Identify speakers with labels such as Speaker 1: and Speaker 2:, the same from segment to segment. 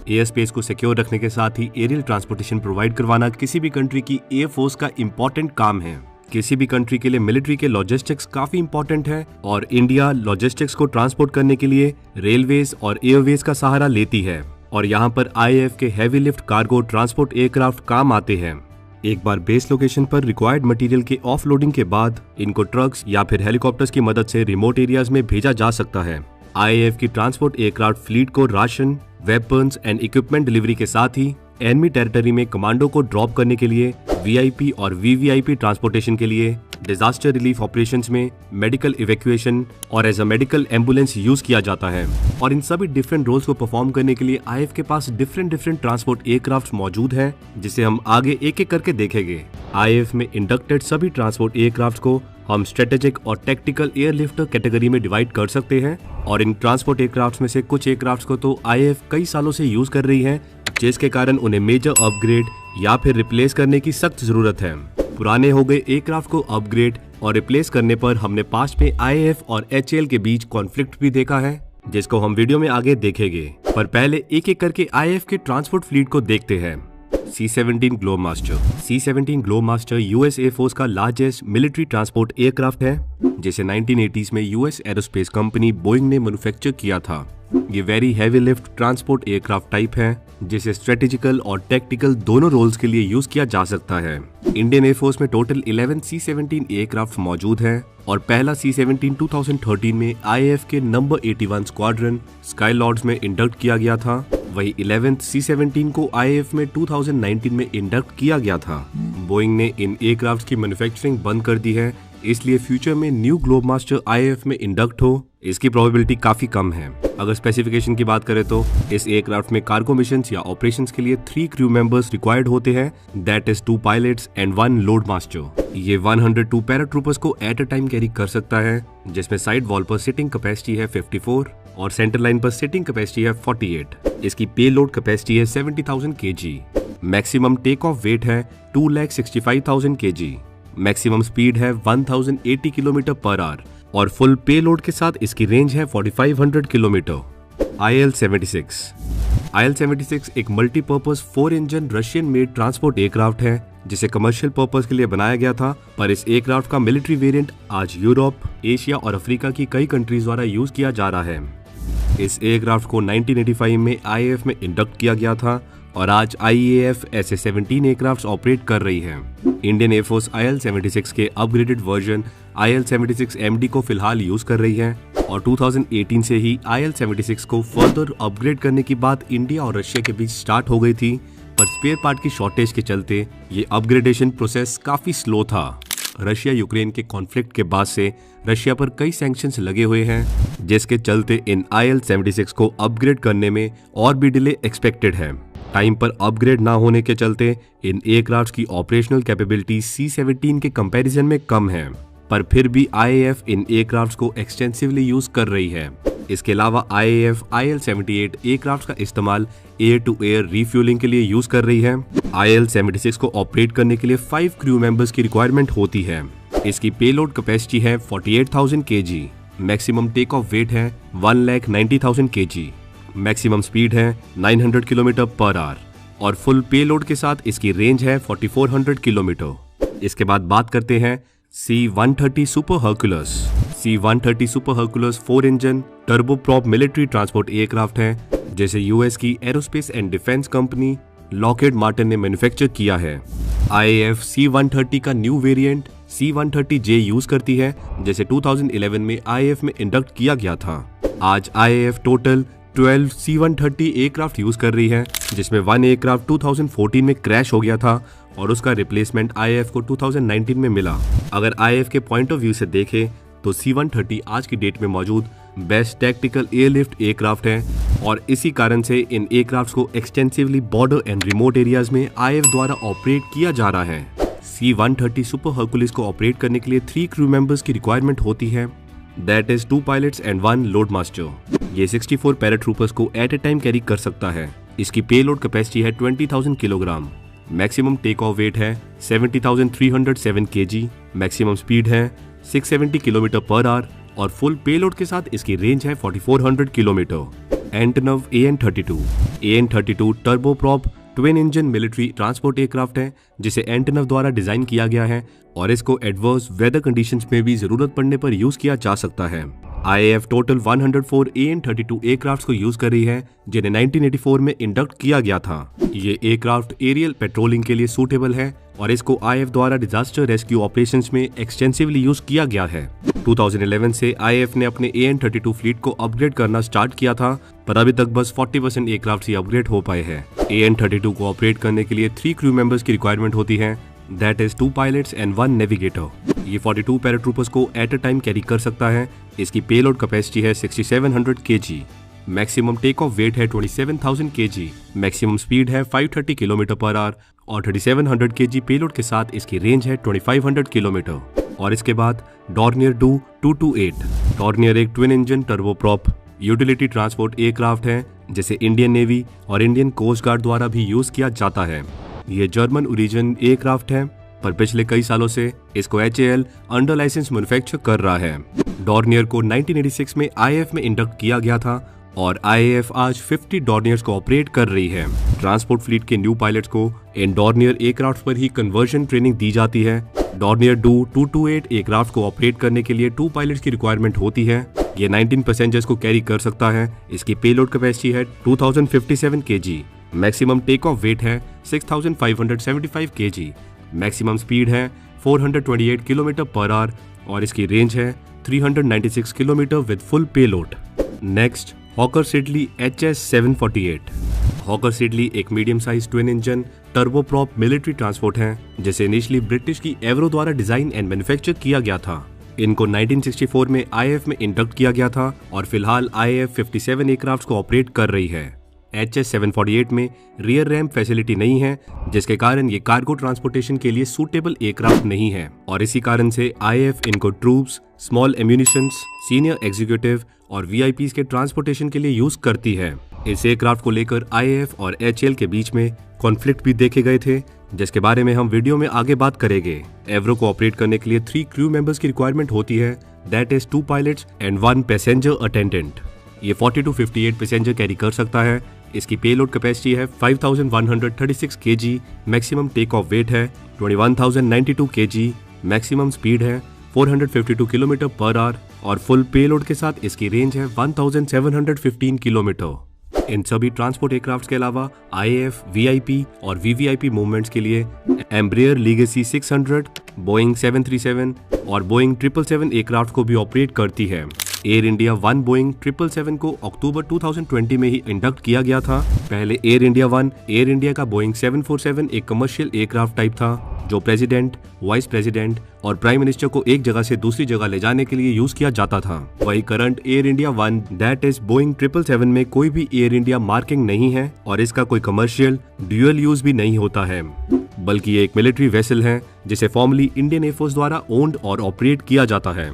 Speaker 1: Air space को secure रखने के साथ ही एरियल ट्रांसपोर्टेशन प्रोवाइड करवाना किसी भी कंट्री की एयर फोर्स का इम्पोर्टेंट काम है। किसी भी कंट्री के लिए मिलिट्री के लॉजिस्टिक्स काफी इंपॉर्टेंट है और इंडिया लॉजिस्टिक्स को ट्रांसपोर्ट करने के लिए रेलवेज और एयरवेज का सहारा लेती है और यहाँ पर IAF के heavy lift cargo transport aircraft काम आते हैं। एक बार बेस लोकेशन पर रिक्वायर्ड मटेरियल के ऑफलोडिंग के बाद इनको ट्रक्स या फिर हेलीकॉप्टर्स की मदद से रिमोट एरियाज में भेजा जा सकता है। IAF की ट्रांसपोर्ट एयरक्राफ्ट फ्लीट को ration, weapons and equipment delivery के साथ ही एनिमी टेरिटरी में कमांडो को ड्रॉप करने के लिए, VIP और VVIP ट्रांसपोर्टेशन के लिए, डिजास्टर रिलीफ ऑपरेशंस में, मेडिकल इवैक्यूएशन और as a medical ambulance use किया जाता है। और इन सभी डिफरेंट रोल्स को परफॉर्म करने के लिए IAF के पास डिफरेंट ट्रांसपोर्ट एयरक्राफ्ट मौजूद हैं, जिसे हम आगे एक एक करके देखेंगे। IAF में इंडक्टेड सभी ट्रांसपोर्ट एयरक्राफ्ट को हम स्ट्रेटेजिक और टैक्टिकल एयरलिफ्ट कैटेगरी में डिवाइड कर सकते हैं और इन ट्रांसपोर्ट एयरक्राफ्ट में से कुछ एयरक्राफ्ट को तो IAF कई सालों से यूज कर रही है, जिसके कारण उन्हें मेजर अपग्रेड या फिर रिप्लेस करने की सख्त जरूरत है। पुराने हो गए एयरक्राफ्ट को अपग्रेड और रिप्लेस करने पर हमने पास्ट में IAF और HAL के बीच कॉन्फ्लिक्ट भी देखा है, जिसको हम वीडियो में आगे देखेंगे। पर पहले एक एक करके IAF के ट्रांसपोर्ट फ्लीट को देखते हैं। C-17 Globemaster. C-17 Globemaster US air force का लार्जेस्ट मिलिट्री ट्रांसपोर्ट एयरक्राफ्ट है, जिसे 1980s में US एरोस्पेस कंपनी बोइंग ने मैन्युफैक्चर किया था। ये very heavy lift transport aircraft type है, जिसे स्ट्रेटेजिकल और टैक्टिकल दोनों रोल्स के लिए यूज किया जा सकता है। इंडियन एयरफोर्स में टोटल 11 C-17 एयरक्राफ्ट मौजूद हैं और पहला C-17 2013 में IAF के नंबर 81 स्क्वाड्रन स्काईलॉर्ड्स में इंडक्ट किया गया था। वही 11th C-17 को IAF में 2019 में इंडक्ट किया गया था। बोइंग ने इन एयरक्राफ्ट की मैन्युफैक्चरिंग बंद कर दी है, इसलिए फ्यूचर में न्यू ग्लोबमास्टर IAF में इंडक्ट हो इसकी प्रोबेबिलिटी काफी कम है। अगर स्पेसिफिकेशन की बात करें तो इस एयरक्राफ्ट में कार्गो मिशंस या ऑपरेशंस के लिए 3 क्रू मेंबर्स रिक्वायर्ड होते हैं, that is 2 pilots and 1 load master. ये 102 पैराट्रूपर्स को एट अ टाइम कैरी कर सकता है, जिसमें साइड वॉल पर सिटिंग कैपेसिटी है 54 और सेंटर लाइन पर सिटिंग कैपेसिटी है 48। इसकी पे लोड कैपेसिटी है 70,000 kg। Maximum take off weight है 2,65,000 kg। मैक्सिमम स्पीड है 1080 किलोमीटर पर आवर और फुल पे लोड के साथ इसकी रेंज है 4500 किलोमीटर। IL-76 एक multipurpose 4 engine Russian made transport aircraft है, जिसे कमर्शियल पर्पस के लिए बनाया गया था, पर इस एयरक्राफ्ट का मिलिट्री वेरिएंट आज यूरोप, एशिया और अफ्रीका की कई कंट्रीज द्वारा यूज किया जा रहा है। इस एयरक्राफ्ट को 1985 में IAF में इंडक्ट किया गया था और आज IAF ऐसे 17 एयरक्राफ्ट ऑपरेट कर रही है। इंडियन एयरफोर्स IL-76 के अपग्रेडेड वर्जन IL-76MD को फिलहाल यूज कर रही है और 2018 से ही IL-76 को फर्दर अपग्रेड करने की बात इंडिया और रशिया के बीच स्टार्ट हो गई थी, पर स्पेयर पार्ट की शॉर्टेज के चलते ये अपग्रेडेशन प्रोसेस काफी स्लो था। रशिया यूक्रेन के कॉन्फ्लिक्ट के बाद से रशिया पर कई सैंक्शंस लगे हुए हैं, जिसके चलते इन IL-76 को अपग्रेड करने में और भी डिले एक्सपेक्टेड है। टाइम पर अपग्रेड ना होने के चलते इन एयरक्राफ्ट की ऑपरेशनल कैपेबिलिटी C-17 के कंपैरिजन में कम है, पर फिर भी IAF इन एयरक्राफ्ट को एक्सटेंसिवली यूज कर रही है। इसके अलावा IAF IL-78 एयरक्राफ्ट का इस्तेमाल एयर टू एयर रिफ्यूलिंग के लिए यूज कर रही है। IL-76 को ऑपरेट करने के लिए 5 क्रू मेंबर्स की रिक्वायरमेंट होती है। इसकी पेलोड कैपेसिटी है 48,000 kg। Maximum take off weight है 1,90,000 kg। मैक्सिमम स्पीड है 900 किलोमीटर पर आवर और फुल पेलोड के साथ इसकी रेंज है 4400 किलोमीटर। इसके बाद बात करते हैं C-130 super Hercules. C-130 super Hercules 4 engine turboprop military transport aircraft है, जिसे US की aerospace and defence company Lockheed Martin ने मैन्युफैक्चर किया है। IAF C-130 का न्यू वेरिएंट C-130J यूज करती है, जिसे 2011 में IAF में इंडक्ट किया गया था। आज IAF total 12 C-130 aircraft use कर रही है, जिसमें 1 एयरक्राफ्ट 2014 में क्रैश हो गया था और उसका रिप्लेसमेंट IAF को 2019 में मिला। अगर IAF के पॉइंट ऑफ व्यू से देखें तो C-130 आज की डेट में मौजूद बेस्ट टैक्टिकल एयरलिफ्ट एयरक्राफ्ट है और इसी कारण से इन एयरक्राफ्ट को extensively border and remote areas में IAF द्वारा ऑपरेट किया जा रहा है। C-130 सुपर हर्कुलिस को ऑपरेट करने के लिए 3 क्रू मेंबर्स की रिक्वायरमेंट होती है, that is 2 pilots and 1 load master. ये 64 पैराट्रूपर्स को एट ए टाइम कैरी कर सकता है। इसकी पेलोड कैपेसिटी है 20,000 kilogram. Maximum take off weight है 70,307 kg। मैक्सिमम स्पीड है 670 किलोमीटर पर आवर और फुल पेलोड के साथ इसकी रेंज है 4400 kilometre. Antonov AN-32। AN-32 turboprop twin engine military transport aircraft है जिसे एंटनव द्वारा डिजाइन किया गया है और इसको एडवर्स वेदर कंडीशंस में भी जरूरत पड़ने पर यूज किया जा सकता है। IAF टोटल 104 AN-32 एयरक्राफ्ट को यूज कर रही है जिन्हें 1984 में इंडक्ट किया गया था। ये एयरक्राफ्ट एरियल पेट्रोलिंग के लिए सूटेबल है और इसको IAF द्वारा डिजास्टर रेस्क्यू ऑपरेशंस में एक्सटेंसिवली यूज किया गया है। 2011 से IAF ने अपने AN-32 फ्लीट को अपग्रेड करना स्टार्ट किया था, पर अभी तक बस 40% एयरक्राफ्ट ही अपग्रेड हो पाए हैं। AN-32 को ऑपरेट करने के लिए 3 क्रू मेंबर्स की रिक्वायरमेंट होती है, that is 2 pilots and 1 navigator. ये 42 पैराट्रूपर्स को एट अ टाइम कैरी कर सकता है। इसकी पेलोड कैपेसिटी है 6700 kg। Maximum take off weight है 27,000 kg। मैक्सिमम स्पीड है 530 km/h और 3700 kg पेलोड के साथ इसकी रेंज है 2500 किलोमीटर। और इसके बाद डॉर्नियर डू 228। डॉर्नियर एक twin engine turboprop utility transport aircraft है जिसे इंडियन नेवी और इंडियन कोस्ट गार्ड द्वारा भी यूज किया जाता है। ये जर्मन ओरिजिन एयरक्राफ्ट है, पर पिछले कई सालों से इसको HAL अंडर लाइसेंस मैन्युफैक्चर कर रहा है। डॉर्नियर को 1986 में IAF में इंडक्ट किया गया था और IAF आज 50 डॉर्नियर्स को ऑपरेट कर रही है। ट्रांसपोर्ट फ्लीट के न्यू पायलट्स को इन डॉर्नियर एयरक्राफ्ट पर ही कन्वर्जन ट्रेनिंग दी जाती है। डॉर्नियर डू 228 एयरक्राफ्ट को ऑपरेट करने के लिए 2 पायलट्स की रिक्वायरमेंट होती है। ये 19 पैसेंजर्स को कैरी कर सकता है। इसकी पेलोड कैपेसिटी है 2057 kg। Maximum take off weight है 6575 kg। मैक्सिमम स्पीड है 428 km/h और इसकी रेंज है 396 kilometre with full payload. Next Hawker Siddeley HS-748। Hawker Siddeley एक medium size twin engine turboprop military transport है जिसे इनिशियली ब्रिटिश की एवरो द्वारा डिजाइन एंड मैन्युफैक्चर किया गया था। इनको 1964 में IAF में इंडक्ट किया गया था और फिलहाल IAF 57 एयरक्राफ्ट को ऑपरेट कर रही है। HS-748 में रियर रैम्प फैसिलिटी नहीं है जिसके कारण ये कार्गो ट्रांसपोर्टेशन के लिए सूटेबल एयरक्राफ्ट नहीं है और इसी कारण से IAF इनको troops, small ammunitions, senior executive और VIPs के ट्रांसपोर्टेशन के लिए यूज करती है। इस एयरक्राफ्ट को लेकर IAF और HAL के बीच में कॉन्फ्लिक्ट भी देखे गए थे जिसके बारे में हम वीडियो में आगे बात करेंगे। एवरो को ऑपरेट करने के लिए 3 क्रू मेंबर्स की रिक्वायरमेंट होती है, that is 2 pilots and 1 passenger attendant. ये 40 to 58 पैसेंजर कैरी कर सकता है। इसकी पेलोड कैपेसिटी है 5136 kg। Maximum take off weight है 21092 kg। मैक्सिमम स्पीड है 452 km/h और फुल पेलोड के साथ इसकी रेंज है 1715 किलोमीटर। इन सभी ट्रांसपोर्ट एयरक्राफ्ट के अलावा IAF VIP और VVIP मूवमेंट्स के लिए एम्ब्रेयर लीगेसी 600, बोइंग 737 और बोइंग 777 एयरक्राफ्ट को भी ऑपरेट करती है। एयर इंडिया 1 बोइंग 777 को अक्टूबर 2020 में ही इंडक्ट किया गया था। पहले एयर इंडिया 1 एयर इंडिया का बोइंग 747 एक कमर्शियल एयरक्राफ्ट टाइप था जो प्रेसिडेंट, वाइस प्रेसिडेंट और प्राइम मिनिस्टर को एक जगह से दूसरी जगह ले जाने के लिए यूज किया जाता था। वही current air India 1 that is Boeing 777 में कोई भी एयर इंडिया मार्किंग नहीं है और इसका कोई कमर्शियल ड्यूअल यूज भी नहीं होता है, बल्कि ये एक मिलिट्री वेसल है जिसे फॉर्मली इंडियन एयरफोर्स द्वारा ओन्ड और ऑपरेट किया जाता है।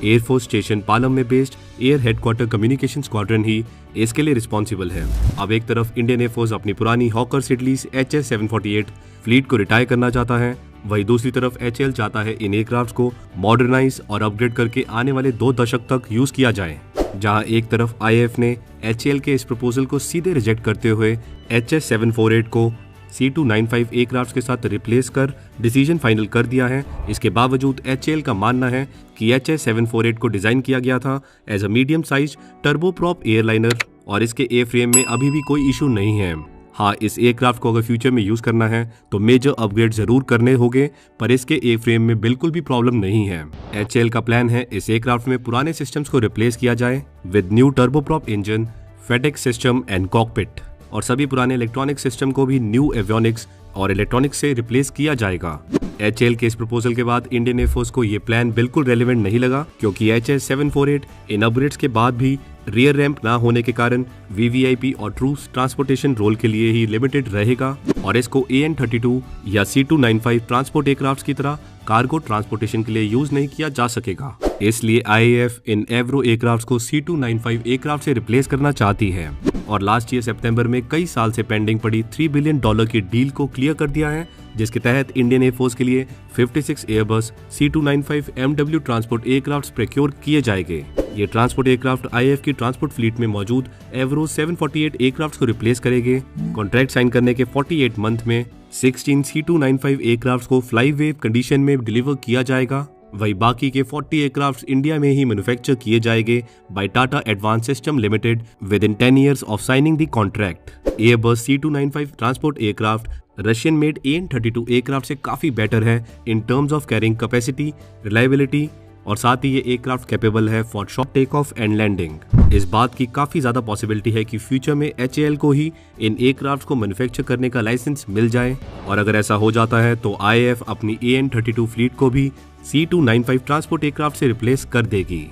Speaker 1: एयरफोर्स स्टेशन पालम में based air headquarter communication squadron ही इसके लिए रिस्पॉन्सिबल है। अब एक तरफ इंडियन एयरफोर्स अपनी पुरानी हॉकर सिडलीज HS-748 फ्लीट को रिटायर करना चाहता है, वही दूसरी तरफ HAL चाहता है इन एयरक्राफ्ट को मॉडर्नाइज और अपग्रेड करके आने वाले 2 दशक तक यूज किया जाए। जहां एक तरफ IAF ने HAL के इस प्रपोजल को सीधे रिजेक्ट करते हुए HS-748 को C295 एयरक्राफ्ट के साथ रिप्लेस कर डिसीजन फाइनल कर दिया है। इसके बावजूद HAL का मानना है कि HS-748 को डिजाइन किया गया था as a medium size turboprop airliner और इसके एयर फ्रेम में अभी भी कोई इशू नहीं है। हाँ, इस एयरक्राफ्ट को अगर फ्यूचर में यूज करना है तो मेजर अपग्रेड जरूर करने होंगे, पर इसके एयर फ्रेम में बिल्कुल भी प्रॉब्लम नहीं है। HAL का प्लान है इस एयरक्राफ्ट में पुराने सिस्टम्स को रिप्लेस किया जाए with new turboprop engine, FedEx system and cockpit और सभी पुराने इलेक्ट्रॉनिक सिस्टम को भी न्यू एवियोनिक्स और इलेक्ट्रॉनिक्स से रिप्लेस किया जाएगा। HAL के इस प्रपोजल के बाद इंडियन एयरफोर्स को ये प्लान बिल्कुल रेलेवेंट नहीं लगा, क्योंकि HS-748 इन अपग्रेड्स के बाद भी रियर रैंप ना होने के कारण VVIP और ट्रूप्स ट्रांसपोर्टेशन रोल के लिए ही लिमिटेड रहेगा और इसको AN-32 या C295 ट्रांसपोर्ट एयरक्राफ्ट की तरह कार्गो ट्रांसपोर्टेशन के लिए यूज नहीं किया जा सकेगा। इसलिए IAF इन एवरो एयरक्राफ्ट को C295 एयरक्राफ्ट से रिप्लेस करना चाहती है और लास्ट ईयर सितंबर में कई साल से पेंडिंग पड़ी $3 बिलियन की डील को क्लियर कर दिया है, जिसके तहत इंडियन एयरफोर्स के लिए 56 Airbus C295 MW transport aircraft procure किए जाएंगे। ये ट्रांसपोर्ट एयरक्राफ्ट IAF की ट्रांसपोर्ट फ्लीट में मौजूद एवरो 748 एयरक्राफ्ट को रिप्लेस करेंगे। कॉन्ट्रैक्ट साइन करने के 48 मंथ में 16 C295 एयरक्राफ्ट को फ्लाई वेव कंडीशन में डिलीवर किया जाएगा। वही बाकी के 40 एयरक्राफ्ट इंडिया में ही मैन्युफैक्चर किए जाएंगे by Tata advance system limited within 10 years of signing the contract. Airbus C295 transport aircraft Russian made AN-32 aircraft से काफी बेटर है in terms of carrying capacity, reliability और साथ ही ये एयरक्राफ्ट कैपेबल है for short take off and landing. इस बात की काफी ज्यादा पॉसिबिलिटी है कि फ्यूचर में HAL को ही इन एयरक्राफ्ट को मैन्युफैक्चर करने का लाइसेंस मिल जाए, और अगर ऐसा हो जाता है तो IAF अपनी AN-32 फ्लीट को भी C295 ट्रांसपोर्ट एयरक्राफ्ट से रिप्लेस कर देगी।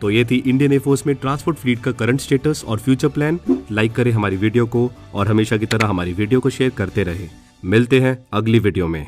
Speaker 1: तो ये थी इंडियन एयरफोर्स में ट्रांसपोर्ट फ्लीट का करंट स्टेटस और फ्यूचर प्लान। लाइक करें हमारी वीडियो को और हमेशा की तरह हमारी वीडियो को शेयर करते रहे। मिलते हैं अगली वीडियो में।